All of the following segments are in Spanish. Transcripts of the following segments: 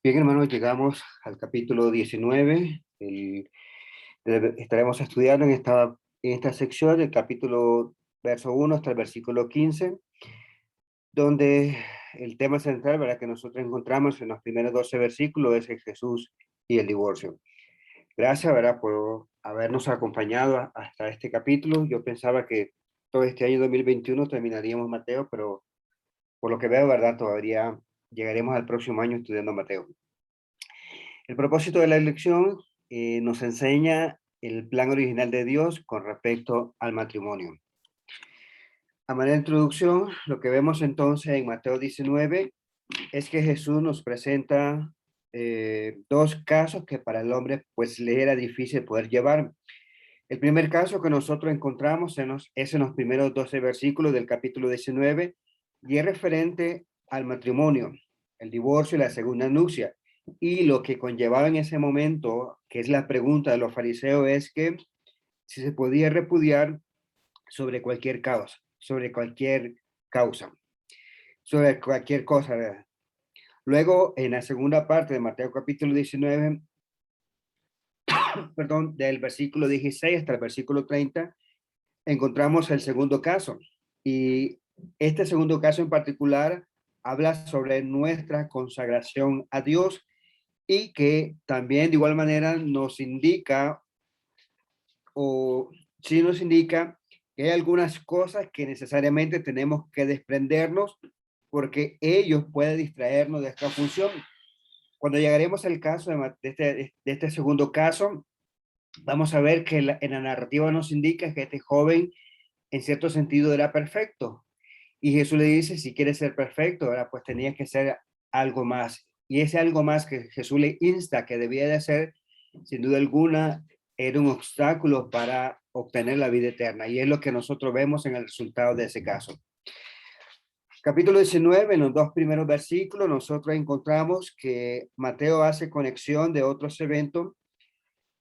Bien, hermanos, llegamos al capítulo 19. Estaremos estudiando en esta sección el capítulo verso 1 hasta el versículo 15, donde el tema central, ¿verdad?, que nosotros encontramos en los primeros 12 versículos es el Jesús y el divorcio. Gracias, ¿verdad?, por habernos acompañado hasta este capítulo. Yo pensaba que todo este año 2021 terminaríamos Mateo, pero por lo que veo, ¿verdad?, todavía llegaremos al próximo año estudiando Mateo. El propósito de la elección nos enseña el plan original de Dios con respecto al matrimonio. A manera de introducción, lo que vemos entonces en Mateo 19 es que Jesús nos presenta dos casos que para el hombre pues le era difícil poder llevar. El primer caso que nosotros encontramos es en los primeros 12 versículos del capítulo 19 y es referente al matrimonio, el divorcio y la segunda nupcia. Y lo que conllevaba en ese momento, que es la pregunta de los fariseos, es que si se podía repudiar sobre cualquier causa, sobre cualquier causa, sobre cualquier cosa, ¿verdad? Luego, en la segunda parte de Mateo capítulo 19, perdón, del versículo 16 hasta el versículo 30, encontramos el segundo caso. Y este segundo caso en particular habla sobre nuestra consagración a Dios y que también de igual manera nos indica o sí nos indica que hay algunas cosas que necesariamente tenemos que desprendernos porque ellos pueden distraernos de esta función. Cuando llegaremos al caso de este segundo caso, vamos a ver que en la narrativa nos indica que este joven en cierto sentido era perfecto. Y Jesús le dice, si quieres ser perfecto, ¿verdad?, pues tenías que ser algo más. Y ese algo más que Jesús le insta que debía de hacer, sin duda alguna, era un obstáculo para obtener la vida eterna. Y es lo que nosotros vemos en el resultado de ese caso. Capítulo 19, en los dos primeros versículos, nosotros encontramos que Mateo hace conexión de otros eventos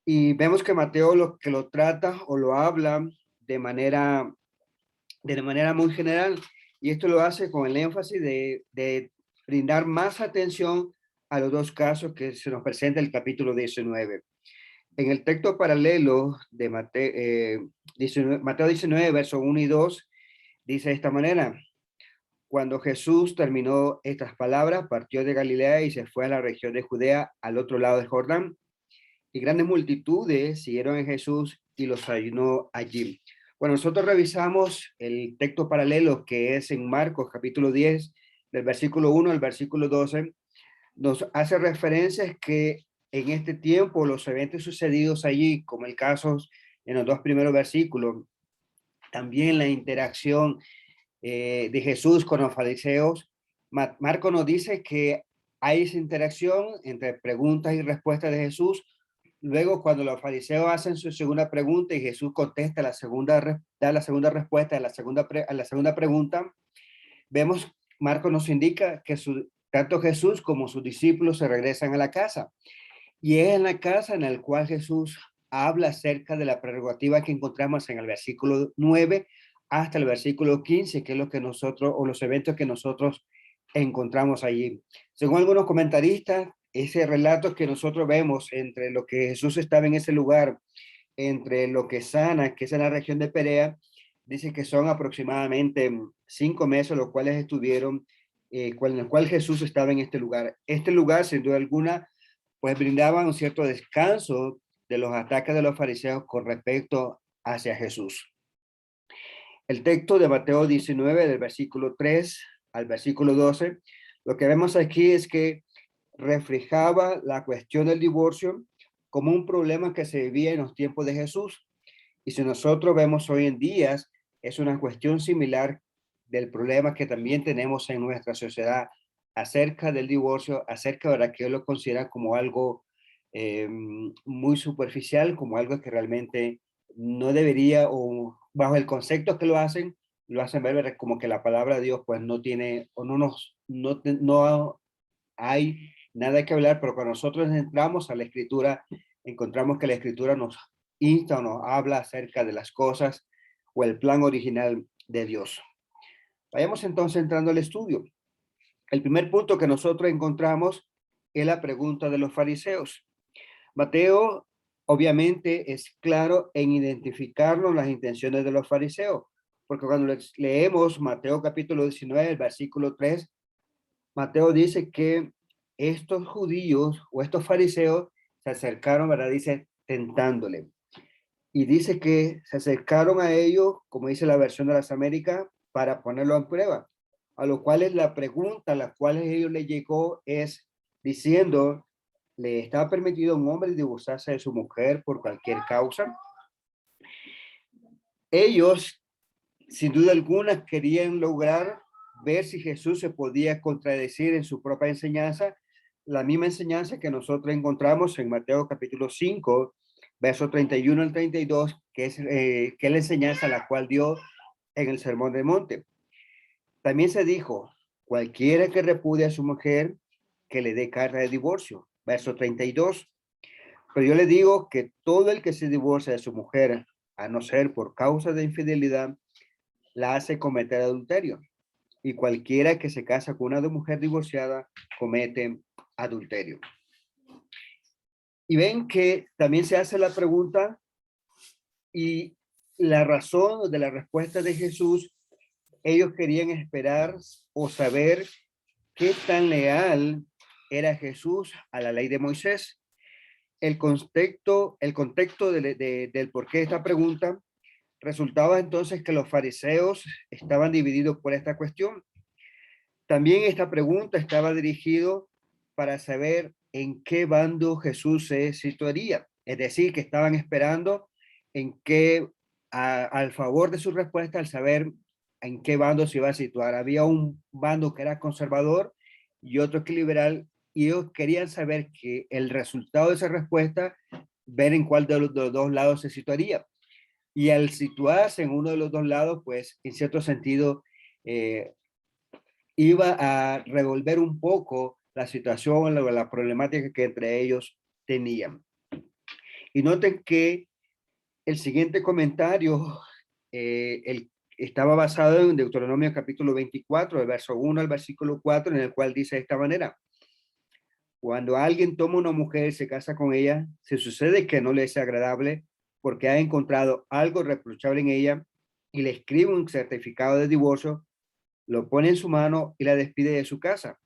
y vemos que Mateo lo trata o lo habla de manera muy general, y esto lo hace con el énfasis de brindar más atención a los dos casos que se nos presenta el capítulo 19. En el texto paralelo de Mateo 19, verso 1 y 2, dice de esta manera: cuando Jesús terminó estas palabras, partió de Galilea y se fue a la región de Judea, al otro lado del Jordán, y grandes multitudes siguieron a Jesús y los ayunó allí. Bueno, nosotros revisamos el texto paralelo que es en Marcos capítulo 10, del versículo 1 al versículo 12, nos hace referencias que en este tiempo los eventos sucedidos allí, como el caso en los dos primeros versículos, también la interacción de Jesús con los fariseos, Marco nos dice que hay esa interacción entre preguntas y respuestas de Jesús. Luego, cuando los fariseos hacen su segunda pregunta y Jesús contesta da la segunda respuesta a la segunda pregunta, vemos, Marcos nos indica que tanto Jesús como sus discípulos se regresan a la casa. Y es en la casa en la cual Jesús habla acerca de la prerrogativa que encontramos en el versículo 9 hasta el versículo 15, que es lo que nosotros, o los eventos que nosotros encontramos allí. Según algunos comentaristas, ese relato que nosotros vemos entre lo que Jesús estaba en ese lugar, entre lo que sana, que es en la región de Perea, dice que son aproximadamente 5 meses, los cuales estuvieron, en el cual Jesús estaba en este lugar. Este lugar, sin duda alguna, pues brindaba un cierto descanso de los ataques de los fariseos con respecto hacia Jesús. El texto de Mateo 19, del versículo 3 al versículo 12, lo que vemos aquí es que reflejaba la cuestión del divorcio como un problema que se vivía en los tiempos de Jesús. Y si nosotros vemos hoy en día, es una cuestión similar del problema que también tenemos en nuestra sociedad acerca del divorcio, acerca de la que lo consideran como algo muy superficial, como algo que realmente no debería, o bajo el concepto que lo hacen ver como que la palabra de Dios pues no tiene, o no hay nada que hablar, pero cuando nosotros entramos a la escritura, encontramos que la escritura nos insta o nos habla acerca de las cosas o el plan original de Dios. Vayamos entonces entrando al estudio. El primer punto que nosotros encontramos es la pregunta de los fariseos. Mateo obviamente es claro en identificarnos las intenciones de los fariseos, porque cuando leemos Mateo capítulo 19, el versículo 3, Mateo dice que estos judíos o estos fariseos se acercaron, ¿verdad? Dice, tentándole. Y dice que se acercaron a ellos, como dice la versión de las Américas, para ponerlo en prueba. A lo cual es la pregunta a la cual ellos le llegó es diciendo, ¿le está permitido a un hombre divorciarse de su mujer por cualquier causa? Ellos, sin duda alguna, querían lograr ver si Jesús se podía contradecir en su propia enseñanza, la misma enseñanza que nosotros encontramos en Mateo capítulo 5, versos 31 al 32, que es la enseñanza la cual dio en el Sermón del Monte. También se dijo, cualquiera que repudie a su mujer, que le dé carta de divorcio, verso 32. Pero yo le digo que todo el que se divorcia de su mujer, a no ser por causa de infidelidad, la hace cometer adulterio. Y cualquiera que se casa con una mujer divorciada comete adulterio. Y ven que también se hace la pregunta y la razón de la respuesta de Jesús, ellos querían esperar o saber qué tan leal era Jesús a la ley de Moisés. El contexto del por qué esta pregunta resultaba entonces que los fariseos estaban divididos por esta cuestión. También esta pregunta estaba dirigido para saber en qué bando Jesús se situaría. Es decir, que estaban esperando en qué, al favor de su respuesta, al saber en qué bando se iba a situar. Había un bando que era conservador y otro que liberal, y ellos querían saber que el resultado de esa respuesta, ver en cuál de los dos lados se situaría. Y al situarse en uno de los dos lados, pues en cierto sentido iba a revolver un poco la situación, la problemática que entre ellos tenían. Y noten que el siguiente comentario estaba basado en Deuteronomio capítulo 24, del verso 1 al versículo 4, en el cual dice de esta manera: cuando alguien toma una mujer y se casa con ella, si sucede que no le es agradable porque ha encontrado algo reprochable en ella y le escribe un certificado de divorcio, lo pone en su mano y la despide de su casa.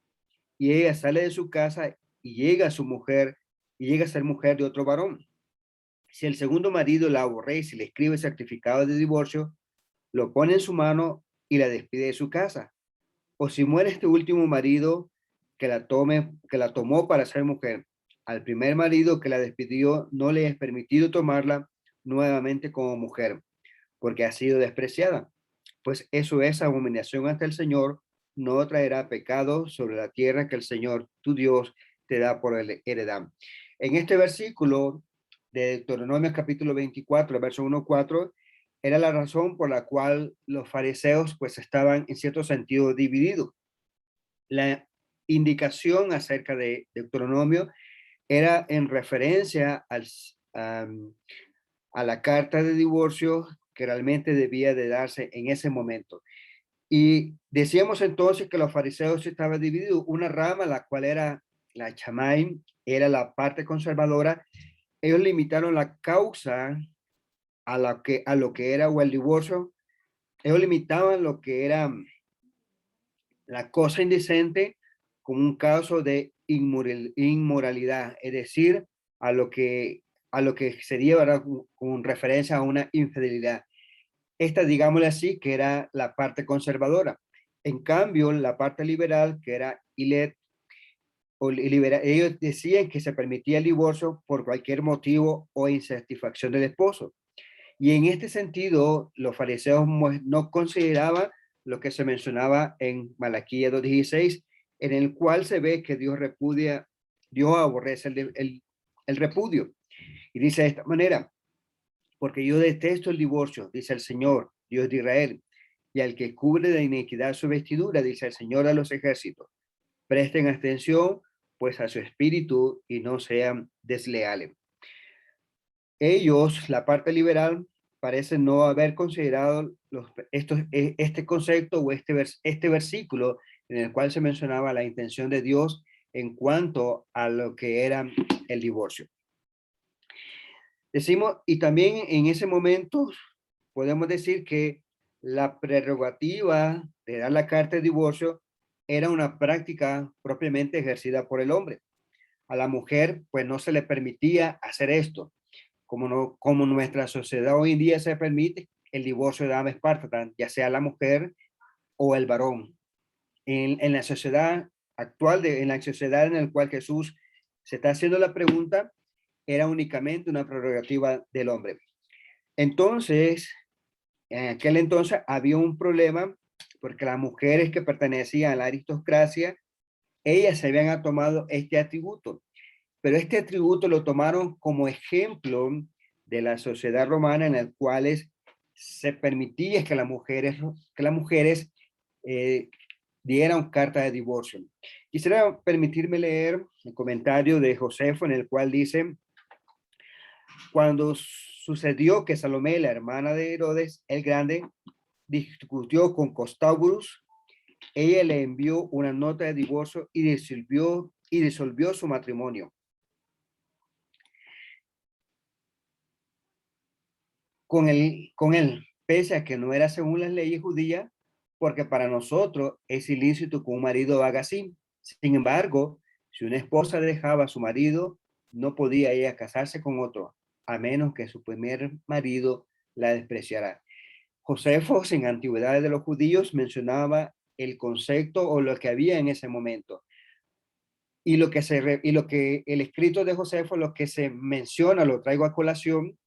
Y ella sale de su casa y llega a su mujer y llega a ser mujer de otro varón. Si el segundo marido la aborrece y le escribe certificado de divorcio, lo pone en su mano y la despide de su casa. O si muere este último marido que la tomó para ser mujer, al primer marido que la despidió no le es permitido tomarla nuevamente como mujer, porque ha sido despreciada. Pues eso es abominación ante el Señor, no traerá pecado sobre la tierra que el Señor, tu Dios, te da por heredad. En este versículo de Deuteronomio capítulo 24, verso 1-4, era la razón por la cual los fariseos pues estaban en cierto sentido divididos. La indicación acerca de Deuteronomio era en referencia a la carta de divorcio que realmente debía de darse en ese momento. Y decíamos entonces que los fariseos estaban divididos. Una rama, la cual era la chamay, era la parte conservadora. Ellos limitaron la causa a lo que era o el divorcio. Ellos limitaban lo que era la cosa indecente como un caso de inmoralidad, es decir, a lo que, a lo que sería, ¿verdad?, con referencia a una infidelidad. Esta, digámosle así, que era la parte conservadora. En cambio, la parte liberal, que era Ilet, ellos decían que se permitía el divorcio por cualquier motivo o insatisfacción del esposo. Y en este sentido, los fariseos no consideraban lo que se mencionaba en Malaquías 2:16, en el cual se ve que Dios aborrece el repudio. Y dice de esta manera: porque yo detesto el divorcio, dice el Señor, Dios de Israel, y al que cubre de iniquidad su vestidura, dice el Señor a los ejércitos. Presten atención, pues, a su espíritu y no sean desleales. Ellos, la parte liberal, parece no haber considerado este concepto o este versículo en el cual se mencionaba la intención de Dios en cuanto a lo que era el divorcio. Decimos, y también en ese momento podemos decir que la prerrogativa de dar la carta de divorcio era una práctica propiamente ejercida por el hombre. A la mujer, pues no se le permitía hacer esto. Como nuestra sociedad hoy en día se permite el divorcio de ambas partes, ya sea la mujer o el varón. En la sociedad actual, en la sociedad en la cual Jesús se está haciendo la pregunta, era únicamente una prerrogativa del hombre. Entonces, en aquel entonces había un problema porque las mujeres que pertenecían a la aristocracia, ellas se habían tomado este atributo, pero este atributo lo tomaron como ejemplo de la sociedad romana en el cual se permitía que las mujeres dieran carta de divorcio. Quisiera permitirme leer el comentario de Josefo en el cual dice: cuando sucedió que Salomé, la hermana de Herodes el Grande, discutió con Costábulos, ella le envió una nota de divorcio y disolvió su matrimonio. Con él, pese a que no era según las leyes judías, porque para nosotros es ilícito que un marido haga así. Sin embargo, si una esposa dejaba a su marido, no podía ella casarse con otro, a menos que su primer marido la despreciara. Josefo, en Antigüedades de los Judíos, mencionaba el concepto o lo que había en ese momento. Y lo que el escrito de Josefo, lo que se menciona, lo traigo a colación,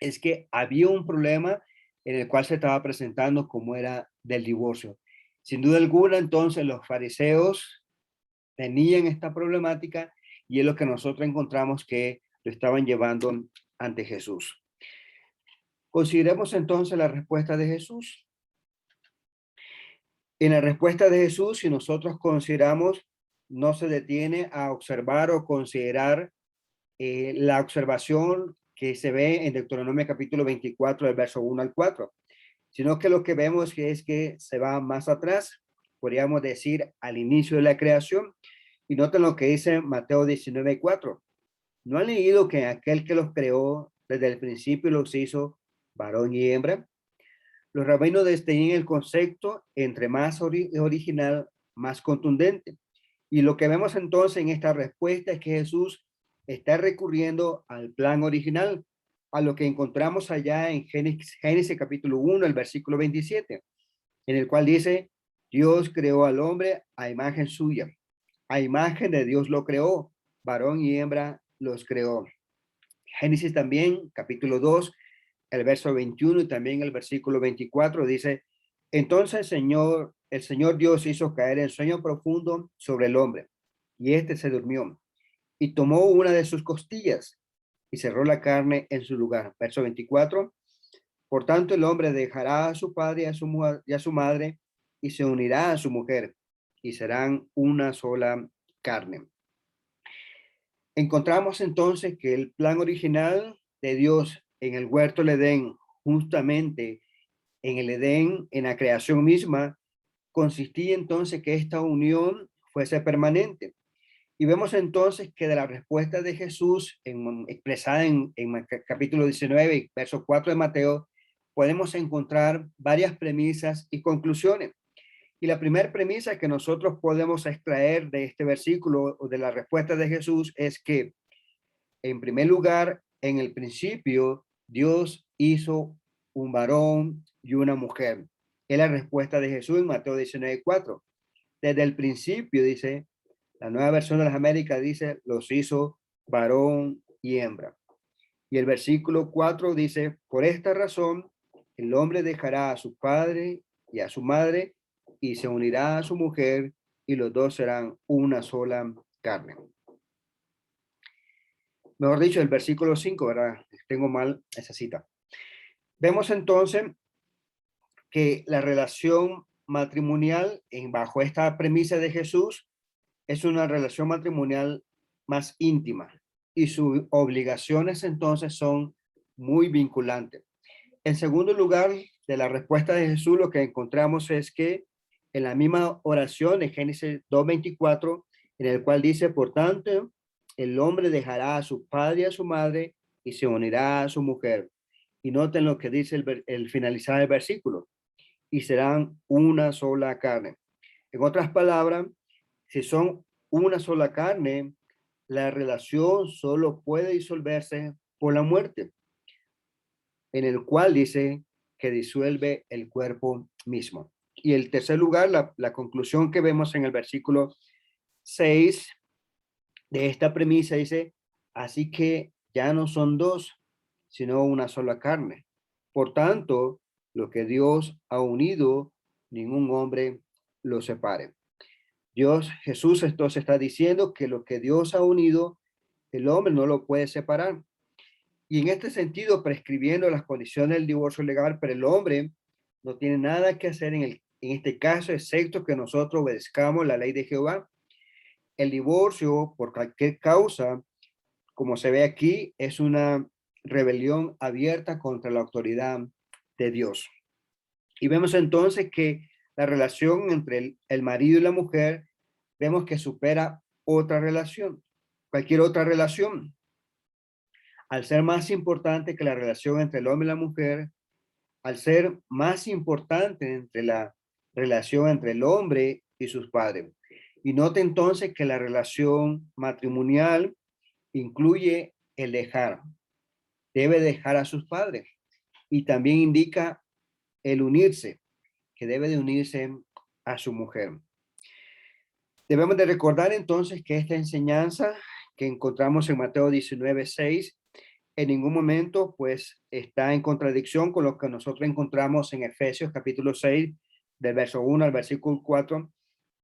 es que había un problema en el cual se estaba presentando como era del divorcio. Sin duda alguna, entonces los fariseos tenían esta problemática y es lo que nosotros encontramos que lo estaban llevando ante Jesús. Consideremos entonces la respuesta de Jesús. En la respuesta de Jesús, si nosotros consideramos, no se detiene a observar o considerar la observación que se ve en Deuteronomio capítulo 24, del verso 1 al 4, sino que lo que vemos es que se va más atrás, podríamos decir al inicio de la creación, y noten lo que dice Mateo 19, 4. ¿No han leído que aquel que los creó desde el principio los hizo varón y hembra? Los rabinos distinguen el concepto entre más original, más contundente. Y lo que vemos entonces en esta respuesta es que Jesús está recurriendo al plan original, a lo que encontramos allá en Génesis capítulo 1, el versículo 27, en el cual dice: Dios creó al hombre a imagen suya, a imagen de Dios lo creó, varón y hembra los creó. Génesis también, capítulo 2, el verso 21 y también el versículo 24 dice: entonces el Señor Dios hizo caer el sueño profundo sobre el hombre, y éste se durmió, y tomó una de sus costillas, y cerró la carne en su lugar. Verso 24, por tanto el hombre dejará a su padre y a su madre, y se unirá a su mujer, y serán una sola carne. Encontramos entonces que el plan original de Dios en el huerto del Edén, justamente en el Edén, en la creación misma, consistía entonces que esta unión fuese permanente. Y vemos entonces que de la respuesta de Jesús, expresada en capítulo 19, verso 4 de Mateo, podemos encontrar varias premisas y conclusiones. Y la primera premisa que nosotros podemos extraer de este versículo o de la respuesta de Jesús es que, en primer lugar, en el principio, Dios hizo un varón y una mujer. Es la respuesta de Jesús en Mateo 19:4. Desde el principio, dice, la Nueva Versión de las Américas dice, los hizo varón y hembra. Y el versículo 4 dice, por esta razón, el hombre dejará a su padre y a su madre y se unirá a su mujer y los dos serán una sola carne. Mejor dicho, el versículo 5, ¿verdad? Tengo mal esa cita. Vemos entonces que la relación matrimonial, bajo esta premisa de Jesús, es una relación matrimonial más íntima y sus obligaciones entonces son muy vinculantes. En segundo lugar, de la respuesta de Jesús, lo que encontramos es que en la misma oración de Génesis 2:24, en el cual dice, por tanto, el hombre dejará a su padre y a su madre y se unirá a su mujer. Y noten lo que dice el finalizar del versículo, y serán una sola carne. En otras palabras, si son una sola carne, la relación solo puede disolverse por la muerte, en el cual dice que disuelve el cuerpo mismo. Y el tercer lugar, la conclusión que vemos en el versículo 6 de esta premisa dice, así que ya no son dos, sino una sola carne. Por tanto, lo que Dios ha unido, ningún hombre lo separe. Jesús entonces está diciendo que lo que Dios ha unido, el hombre no lo puede separar. Y en este sentido, prescribiendo las condiciones del divorcio legal, pero el hombre no tiene nada que hacer en este caso, excepto que nosotros obedezcamos la ley de Jehová. El divorcio, por cualquier causa, como se ve aquí, es una rebelión abierta contra la autoridad de Dios. Y vemos entonces que la relación entre el marido y la mujer, vemos que supera otra relación, cualquier otra relación. Al ser más importante que la relación entre el hombre y la mujer, al ser más importante entre la relación entre el hombre y sus padres. Y note entonces que la relación matrimonial incluye el dejar, debe dejar a sus padres, y también indica el unirse, que debe de unirse a su mujer. Debemos de recordar entonces que esta enseñanza que encontramos en Mateo 19:6 en ningún momento pues está en contradicción con lo que nosotros encontramos en Efesios capítulo 6 del verso 1 al versículo 4,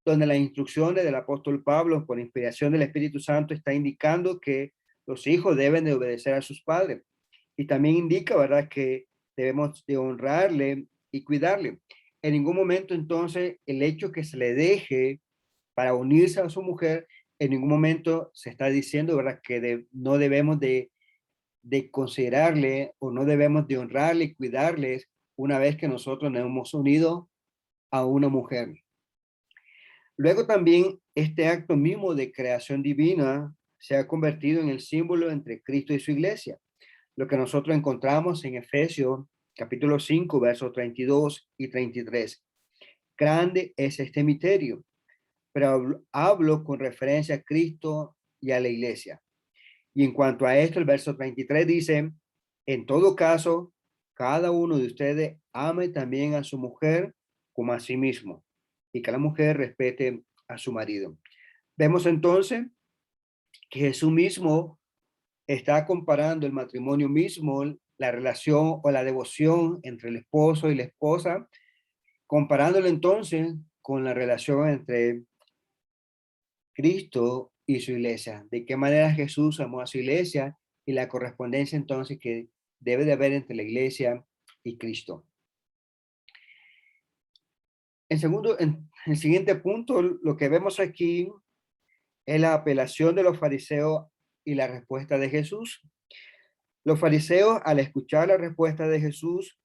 donde las instrucciones del apóstol Pablo por inspiración del Espíritu Santo está indicando que los hijos deben de obedecer a sus padres. Y también indica, ¿verdad?, que debemos de honrarle y cuidarle. En ningún momento entonces el hecho que se le deje para unirse a su mujer, en ningún momento se está diciendo, ¿verdad?, que no debemos de considerarle o no debemos de honrarle y cuidarles una vez que nosotros nos hemos unido a una mujer. Luego también este acto mismo de creación divina se ha convertido en el símbolo entre Cristo y su iglesia, lo que nosotros encontramos en Efesios capítulo 5, versos 32 y 33. Grande es este misterio, pero hablo con referencia a Cristo y a la iglesia. Y en cuanto a esto, el verso 33 dice, en todo caso, cada uno de ustedes ame también a su mujer como a sí mismo, y que la mujer respete a su marido. Vemos entonces que Jesús mismo está comparando el matrimonio mismo, la relación o la devoción entre el esposo y la esposa, comparándolo entonces con la relación entre Cristo y su iglesia. De qué manera Jesús amó a su iglesia y la correspondencia entonces que debe de haber entre la iglesia y Cristo. En el siguiente punto, lo que vemos aquí es la apelación de los fariseos y la respuesta de Jesús. Los fariseos, al escuchar la respuesta de Jesús,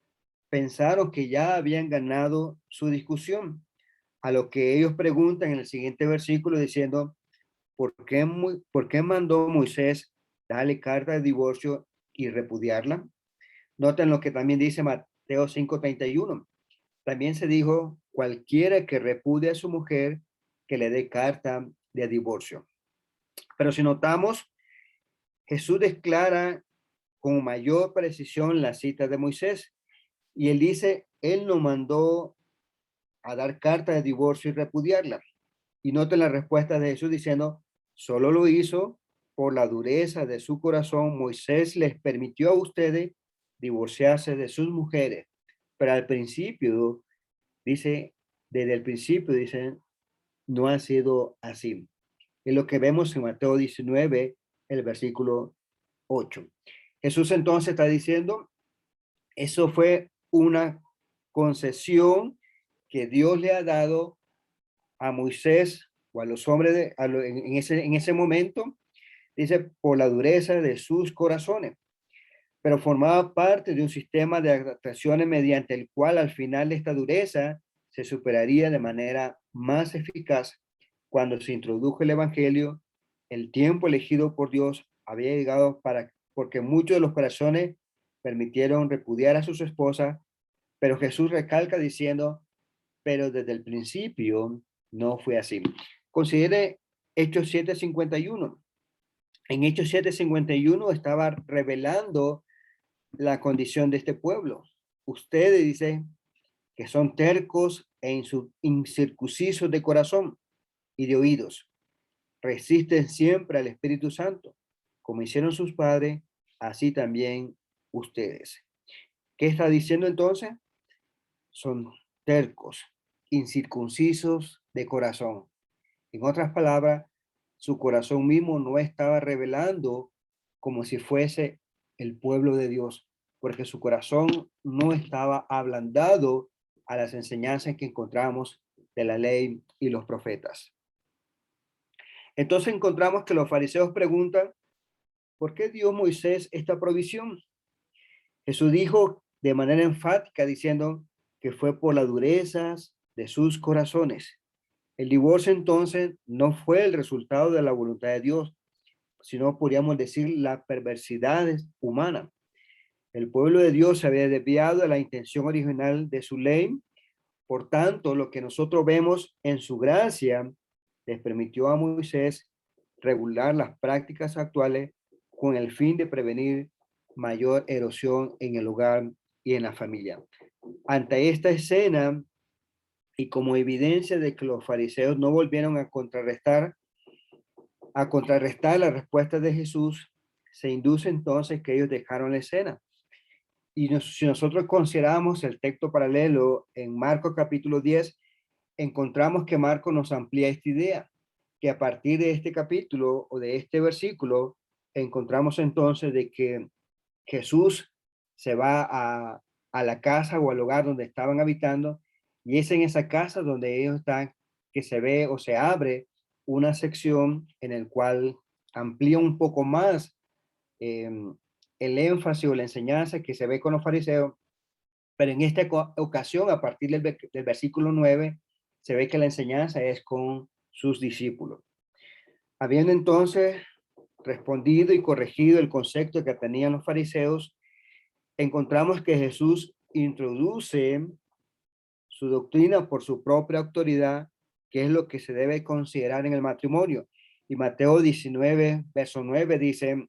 pensaron que ya habían ganado su discusión, a lo que ellos preguntan en el siguiente versículo diciendo, ¿por qué mandó Moisés darle carta de divorcio y repudiarla? Noten lo que también dice Mateo 5:31. También se dijo, cualquiera que repudie a su mujer, que le dé carta de divorcio. Pero si notamos, Jesús declara con mayor precisión la cita de Moisés. Y él dice, él no mandó a dar carta de divorcio y repudiarla. Y noten la respuesta de Jesús diciendo, solo lo hizo por la dureza de su corazón. Moisés les permitió a ustedes divorciarse de sus mujeres. Pero al principio, dice, desde el principio, dicen, no ha sido así. Es lo que vemos en Mateo 19, el versículo 8. Jesús entonces está diciendo, eso fue una concesión que Dios le ha dado a Moisés o a los hombres en ese momento, dice, por la dureza de sus corazones, pero formaba parte de un sistema de adaptaciones mediante el cual al final de esta dureza se superaría de manera más eficaz cuando se introdujo el evangelio, el tiempo elegido por Dios había llegado porque muchos de los corazones permitieron repudiar a sus esposas, pero Jesús recalca diciendo, pero desde el principio no fue así. Considere Hechos 7:51. En Hechos 7:51 estaba revelando la condición de este pueblo. Ustedes dicen que son tercos e incircuncisos de corazón y de oídos. Resisten siempre al Espíritu Santo, como hicieron sus padres, así también ustedes. ¿Qué está diciendo entonces? Son tercos, incircuncisos de corazón. En otras palabras, su corazón mismo no estaba revelando como si fuese el pueblo de Dios, porque su corazón no estaba ablandado a las enseñanzas que encontramos de la ley y los profetas. Entonces encontramos que los fariseos preguntan, ¿por qué dio Moisés esta provisión? Jesús dijo de manera enfática diciendo que fue por las durezas de sus corazones. El divorcio entonces no fue el resultado de la voluntad de Dios, sino podríamos decir la perversidad humana. El pueblo de Dios se había desviado de la intención original de su ley. Por tanto, lo que nosotros vemos en su gracia les permitió a Moisés regular las prácticas actuales con el fin de prevenir mayor erosión en el hogar y en la familia. Ante esta escena y como evidencia de que los fariseos no volvieron a contrarrestar la respuesta de Jesús, se induce entonces que ellos dejaron la escena. Y si nosotros consideramos el texto paralelo en Marcos capítulo 10, encontramos que Marcos nos amplía esta idea, que a partir de este capítulo o de este versículo, encontramos entonces de que Jesús se va a la casa o al lugar donde estaban habitando, y es en esa casa donde ellos están que se ve o se abre una sección en el cual amplía un poco más eh, el énfasis o la enseñanza que se ve con los fariseos, pero en esta ocasión, a partir del versículo 9, se ve que la enseñanza es con sus discípulos. Habiendo entonces respondido y corregido el concepto que tenían los fariseos, encontramos que Jesús introduce su doctrina por su propia autoridad, que es lo que se debe considerar en el matrimonio. Y Mateo 19, verso 9 dice,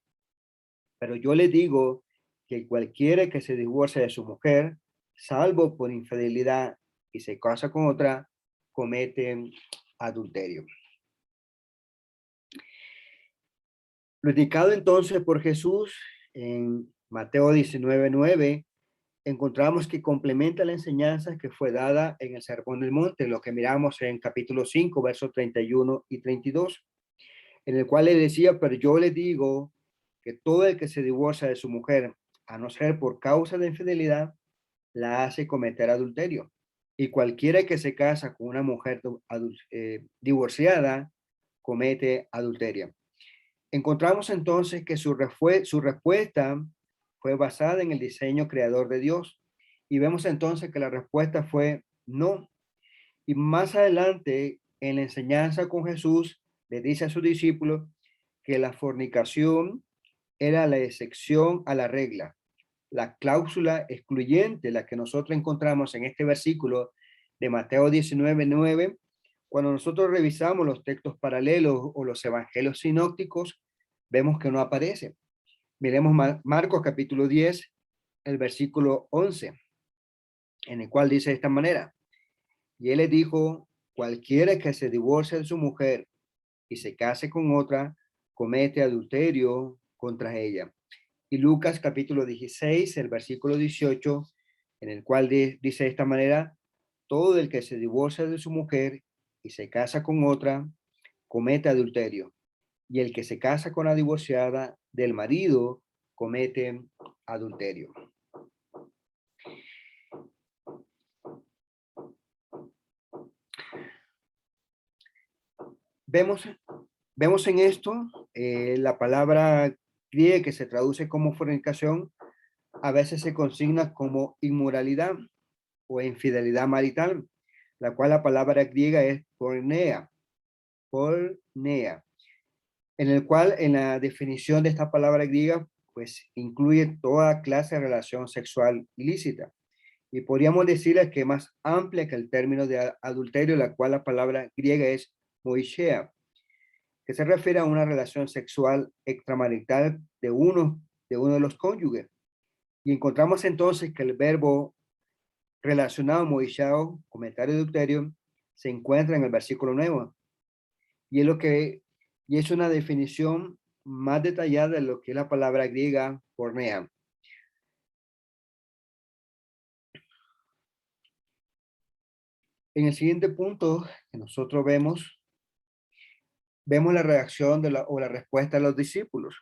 pero yo le digo que cualquiera que se divorcie de su mujer, salvo por infidelidad y se casa con otra, comete adulterio. Lo indicado entonces por Jesús en Mateo 19:9, encontramos que complementa la enseñanza que fue dada en el Sermón del Monte, lo que miramos en capítulo 5, versos 31 y 32, en el cual le decía, pero yo le digo que todo el que se divorcia de su mujer, a no ser por causa de infidelidad, la hace cometer adulterio. Y cualquiera que se casa con una mujer divorciada, comete adulterio. Encontramos entonces que su respuesta fue basada en el diseño creador de Dios. Y vemos entonces que la respuesta fue no. Y más adelante, en la enseñanza con Jesús, le dice a sus discípulos que la fornicación era la excepción a la regla, la cláusula excluyente, la que nosotros encontramos en este versículo de Mateo 19:9. Cuando nosotros revisamos los textos paralelos o los evangelios sinópticos, vemos que no aparece. Miremos Marcos capítulo 10, el versículo 11, en el cual dice de esta manera, y él le dijo, cualquiera que se divorcie de su mujer y se case con otra, comete adulterio contra ella. Y Lucas capítulo 16, el versículo 18, en el cual dice de esta manera, todo el que se divorcia de su mujer y se casa con otra, comete adulterio. Y el que se casa con la divorciada del marido, comete adulterio. Vemos en esto la palabra griega que se traduce como fornicación, a veces se consigna como inmoralidad o infidelidad marital, la cual la palabra griega es pornea. pornea, en el cual en la definición de esta palabra griega, pues incluye toda clase de relación sexual ilícita. Y podríamos decirle que es más amplia que el término de adulterio, la cual la palabra griega es moishea, que se refiere a una relación sexual extramarital de uno de los cónyuges. Y encontramos entonces que el verbo relacionado moisheo, comentario de adulterio, se encuentra en el versículo 9. Y es lo que, y es una definición más detallada de lo que es la palabra griega pornea. En el siguiente punto que nosotros vemos la reacción o la respuesta de los discípulos.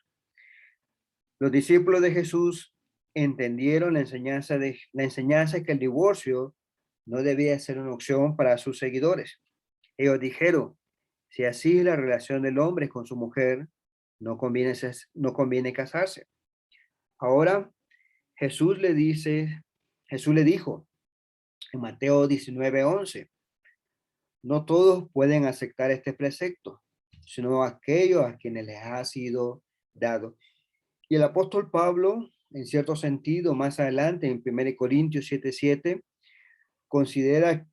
Los discípulos de Jesús entendieron la enseñanza que el divorcio no debía ser una opción para sus seguidores. Ellos dijeron, si así es la relación del hombre con su mujer, no conviene casarse. Ahora Jesús le dijo en Mateo 19:11, no todos pueden aceptar este precepto, sino aquellos a quienes les ha sido dado. Y el apóstol Pablo, en cierto sentido, más adelante en 1 Corintios 7:7, considera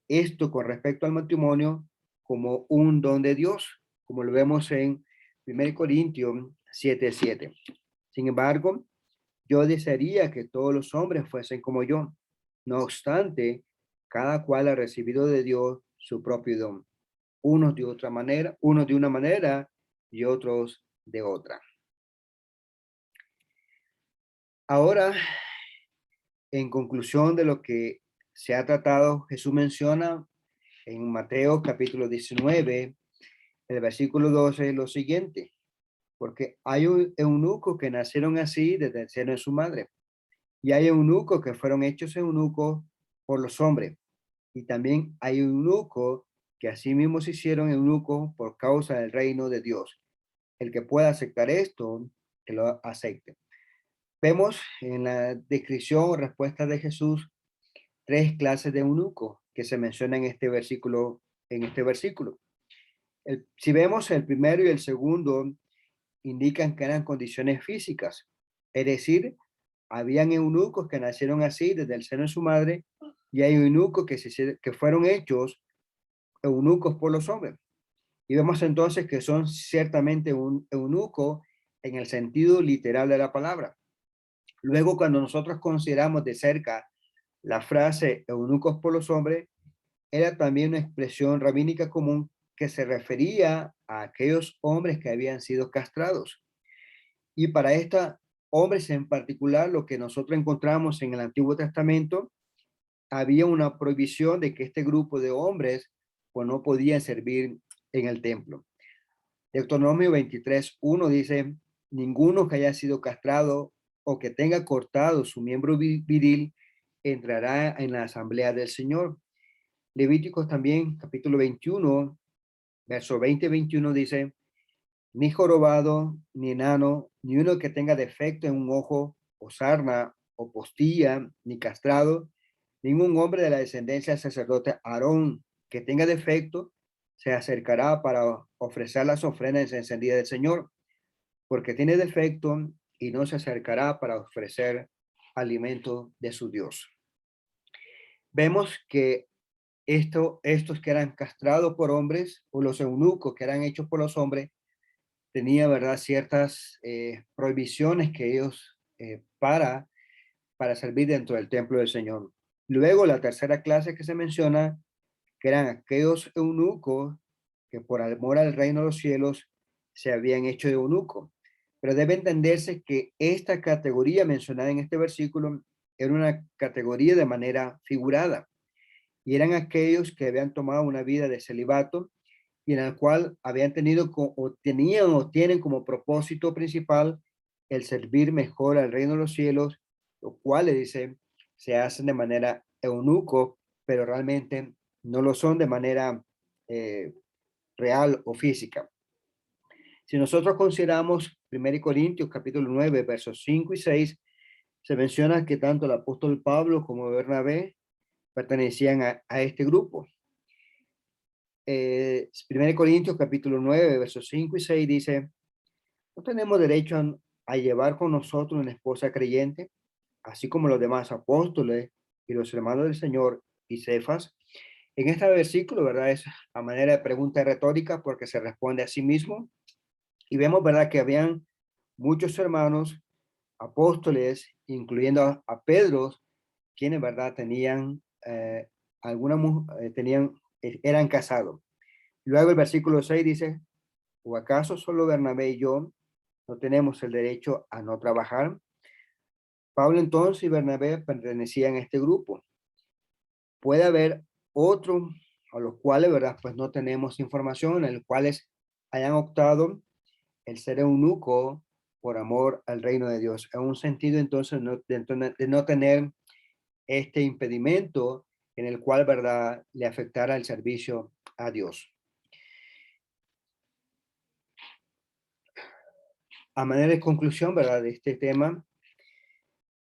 esto con respecto al matrimonio como un don de Dios, como lo vemos en 1 Corintios 7:7. Sin embargo, yo desearía que todos los hombres fuesen como yo. No obstante, cada cual ha recibido de Dios su propio don. Unos de una manera y otros de otra. Ahora, en conclusión de lo que se ha tratado, Jesús menciona en Mateo capítulo 19, el versículo 12, lo siguiente, porque hay eunucos que nacieron así desde el seno de su madre, y hay eunucos que fueron hechos eunucos por los hombres, y también hay eunucos que asimismo se hicieron eunucos por causa del reino de Dios. El que pueda aceptar esto, que lo acepte. Vemos en la descripción o respuesta de Jesús tres clases de eunucos que se mencionan en este versículo. Si vemos el primero y el segundo, indican que eran condiciones físicas, es decir, habían eunucos que nacieron así desde el seno de su madre y hay eunucos que fueron hechos eunucos por los hombres. Y vemos entonces que son ciertamente un eunuco en el sentido literal de la palabra. Luego, cuando nosotros consideramos de cerca la frase eunucos por los hombres, era también una expresión rabínica común que se refería a aquellos hombres que habían sido castrados. Y para estos hombres en particular, lo que nosotros encontramos en el Antiguo Testamento, había una prohibición de que este grupo de hombres pues, no podían servir en el templo. Deuteronomio 23:1 dice, ninguno que haya sido castrado o que tenga cortado su miembro viril entrará en la asamblea del Señor. Levíticos también, capítulo 21, verso 20-21 dice, ni jorobado, ni enano, ni uno que tenga defecto en un ojo, o sarna, o postilla, ni castrado, ningún hombre de la descendencia del sacerdote Aarón que tenga defecto, se acercará para ofrecer las ofrendas encendidas del Señor, porque tiene defecto y no se acercará para ofrecer alimento de su Dios. Vemos que estos que eran castrados por hombres, o los eunucos que eran hechos por los hombres, tenía, ¿verdad?, ciertas prohibiciones que ellos para servir dentro del templo del Señor. Luego, la tercera clase que se menciona, que eran aquellos eunucos que por amor al reino de los cielos se habían hecho de eunuco. Pero debe entenderse que esta categoría mencionada en este versículo era una categoría de manera figurada, y eran aquellos que habían tomado una vida de celibato y en el cual habían tenido o tenían o tienen como propósito principal el servir mejor al reino de los cielos, lo cual le dice se hacen de manera eunuco, pero realmente no lo son de manera real o física. Si nosotros consideramos 1 Corintios capítulo 9, versos 5 y 6, se menciona que tanto el apóstol Pablo como Bernabé pertenecían a este grupo. 1 Corintios capítulo 9, versos 5 y 6 dice, no tenemos derecho a llevar con nosotros una esposa creyente, así como los demás apóstoles y los hermanos del Señor y Cefas. En este versículo, ¿verdad? Es a manera de pregunta retórica porque se responde a sí mismo. Y vemos, ¿verdad? Que habían muchos hermanos apóstoles, incluyendo a Pedro, quienes, ¿verdad? Tenían, eran casados. Luego el versículo 6 dice, ¿o acaso solo Bernabé y yo no tenemos el derecho a no trabajar? Pablo entonces y Bernabé pertenecían a este grupo. Puede haber otro a los cuales, ¿verdad? Pues no tenemos información, en los cuales hayan optado el ser eunuco por amor al reino de Dios. En un sentido, entonces, de no tener este impedimento en el cual, ¿verdad?, le afectara el servicio a Dios. A manera de conclusión, ¿verdad?, de este tema,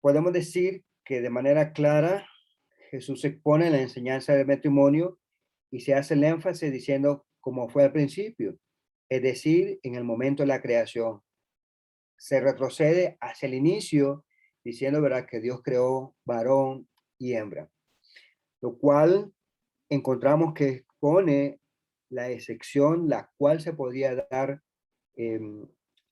podemos decir que de manera clara Jesús expone la enseñanza del matrimonio y se hace el énfasis diciendo como fue al principio, es decir, en el momento de la creación. Se retrocede hacia el inicio diciendo, ¿verdad?, que Dios creó varón y hembra, lo cual encontramos que expone la excepción la cual se podía dar eh,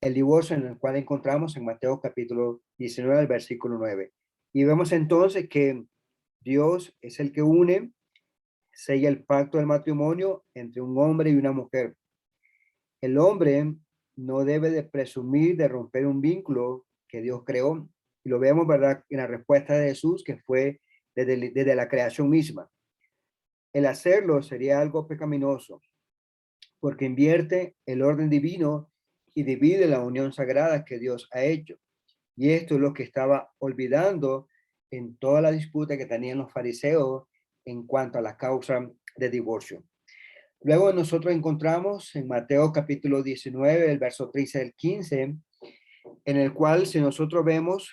el divorcio en el cual encontramos en Mateo capítulo 19, el versículo 9. Y vemos entonces que Dios es el que une, sella el pacto del matrimonio entre un hombre y una mujer. El hombre no debe de presumir de romper un vínculo que Dios creó. Y lo vemos, ¿verdad?, en la respuesta de Jesús, que fue desde la creación misma. El hacerlo sería algo pecaminoso, porque invierte el orden divino y divide la unión sagrada que Dios ha hecho. Y esto es lo que estaba olvidando en toda la disputa que tenían los fariseos en cuanto a la causa de divorcio. Luego nosotros encontramos en Mateo capítulo 19, el verso 13 al 15, en el cual si nosotros vemos,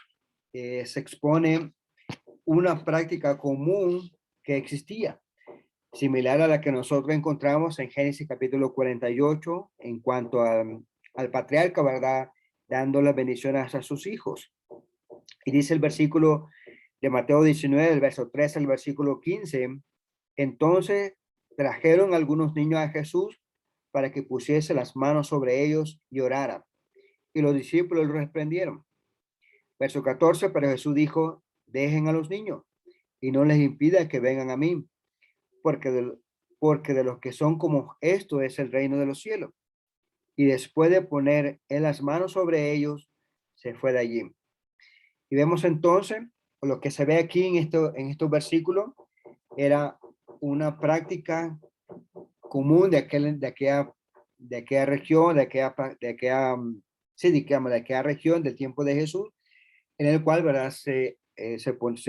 se expone una práctica común que existía, similar a la que nosotros encontramos en Génesis capítulo 48, en cuanto al patriarca, ¿verdad?, dando las bendiciones a sus hijos. Y dice el versículo de Mateo 19, el verso 13 al versículo 15, entonces trajeron algunos niños a Jesús para que pusiese las manos sobre ellos y orara. Y los discípulos lo reprendieron. Verso 14, pero Jesús dijo, dejen a los niños y no les impida que vengan a mí, porque de los que son como esto es el reino de los cielos. Y después de poner en las manos sobre ellos, se fue de allí. Y vemos entonces, lo que se ve aquí en estos versículos, era una práctica común de aquella región, de aquella región del tiempo de Jesús, en el cual, ¿verdad?, se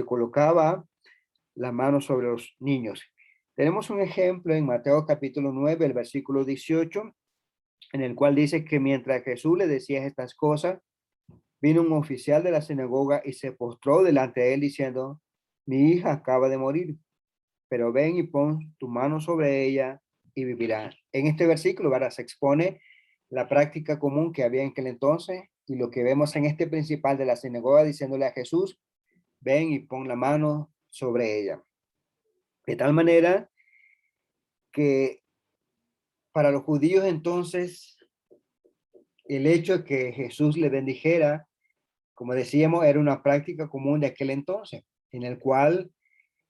colocaba las manos sobre los niños. Tenemos un ejemplo en Mateo capítulo 9, el versículo 18, en el cual dice que mientras Jesús le decía estas cosas, vino un oficial de la sinagoga y se postró delante de él diciendo, mi hija acaba de morir, pero ven y pon tu mano sobre ella y vivirá. En este versículo, ¿verdad?, se expone la práctica común que había en aquel entonces y lo que vemos en este principal de la sinagoga diciéndole a Jesús, ven y pon la mano sobre ella. De tal manera que para los judíos entonces, el hecho de que Jesús le bendijera, como decíamos, era una práctica común de aquel entonces, en el cual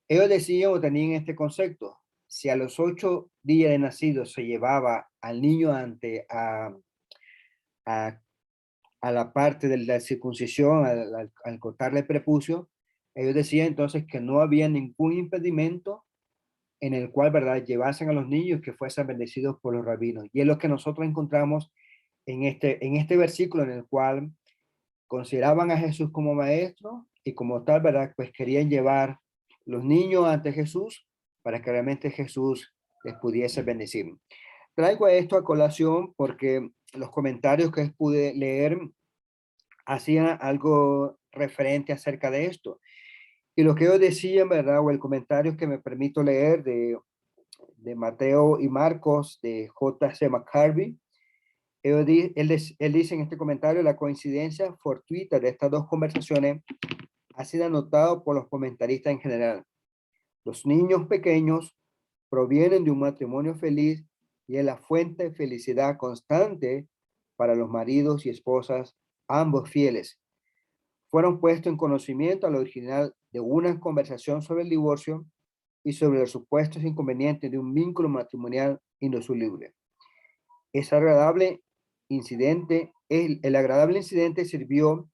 ellos decían o tenían este concepto: si a los 8 días de nacido se llevaba al niño a, a la parte de la circuncisión, al cortarle el prepucio, ellos decían entonces que no había ningún impedimento en el cual, ¿verdad?, llevasen a los niños que fuesen bendecidos por los rabinos. Y es lo que nosotros encontramos en este versículo, en el cual consideraban a Jesús como maestro y como tal, ¿verdad?, pues querían llevar los niños ante Jesús para que realmente Jesús les pudiese bendecir. Traigo esto a colación porque los comentarios que pude leer hacían algo referente acerca de esto. Y lo que ellos decían, ¿verdad?, o el comentario que me permito leer de Mateo y Marcos de J.C. McCarvey. Él dice en este comentario: la coincidencia fortuita de estas dos conversaciones ha sido anotado por los comentaristas en general. Los niños pequeños provienen de un matrimonio feliz y es la fuente de felicidad constante para los maridos y esposas, ambos fieles. Fueron puestos en conocimiento al original de una conversación sobre el divorcio y sobre los supuestos inconvenientes de un vínculo matrimonial indisoluble. El agradable incidente sirvió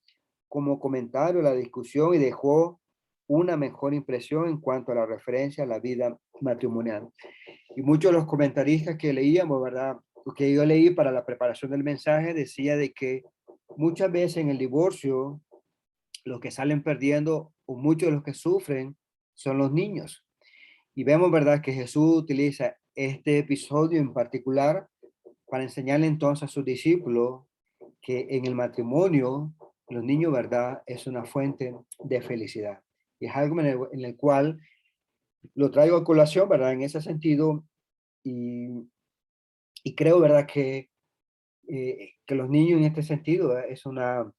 como comentario a la discusión y dejó una mejor impresión en cuanto a la referencia a la vida matrimonial. Y muchos de los comentaristas que leíamos, ¿verdad? Que yo leí para la preparación del mensaje, decía de que muchas veces en el divorcio, los que salen perdiendo o muchos de los que sufren son los niños. Y vemos, ¿verdad?, que Jesús utiliza este episodio en particular para enseñarle entonces a sus discípulos que en el matrimonio, los niños, ¿verdad?, es una fuente de felicidad. Y es algo en el cual lo traigo a colación, ¿verdad?, en ese sentido. Y, y creo, ¿verdad?, que los niños en este sentido es una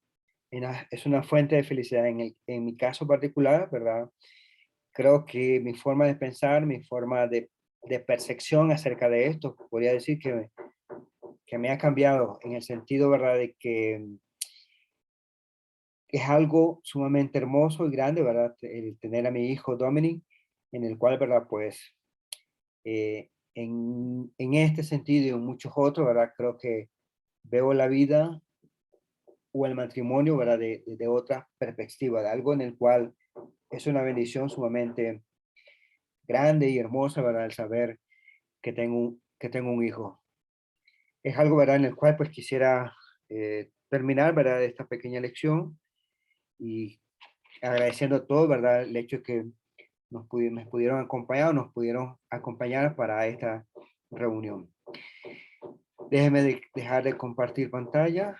fuente de felicidad. En mi caso particular, ¿verdad? Creo que mi forma de pensar, mi forma de percepción acerca de esto, podría decir que me ha cambiado en el sentido, ¿verdad?, de que es algo sumamente hermoso y grande, ¿verdad? El tener a mi hijo Dominic, en el cual, ¿verdad? Pues en este sentido y en muchos otros, ¿verdad? Creo que veo la vida o el matrimonio, ¿verdad? De otra perspectiva, de algo en el cual es una bendición sumamente grande y hermosa, ¿verdad? El saber que tengo un hijo. Es algo, ¿verdad? En el cual pues quisiera terminar, ¿verdad? Esta pequeña lección y agradeciendo a todos, ¿verdad? El hecho de que nos pudieron acompañar, nos pudieron acompañar para esta reunión. Déjeme dejar de compartir pantalla.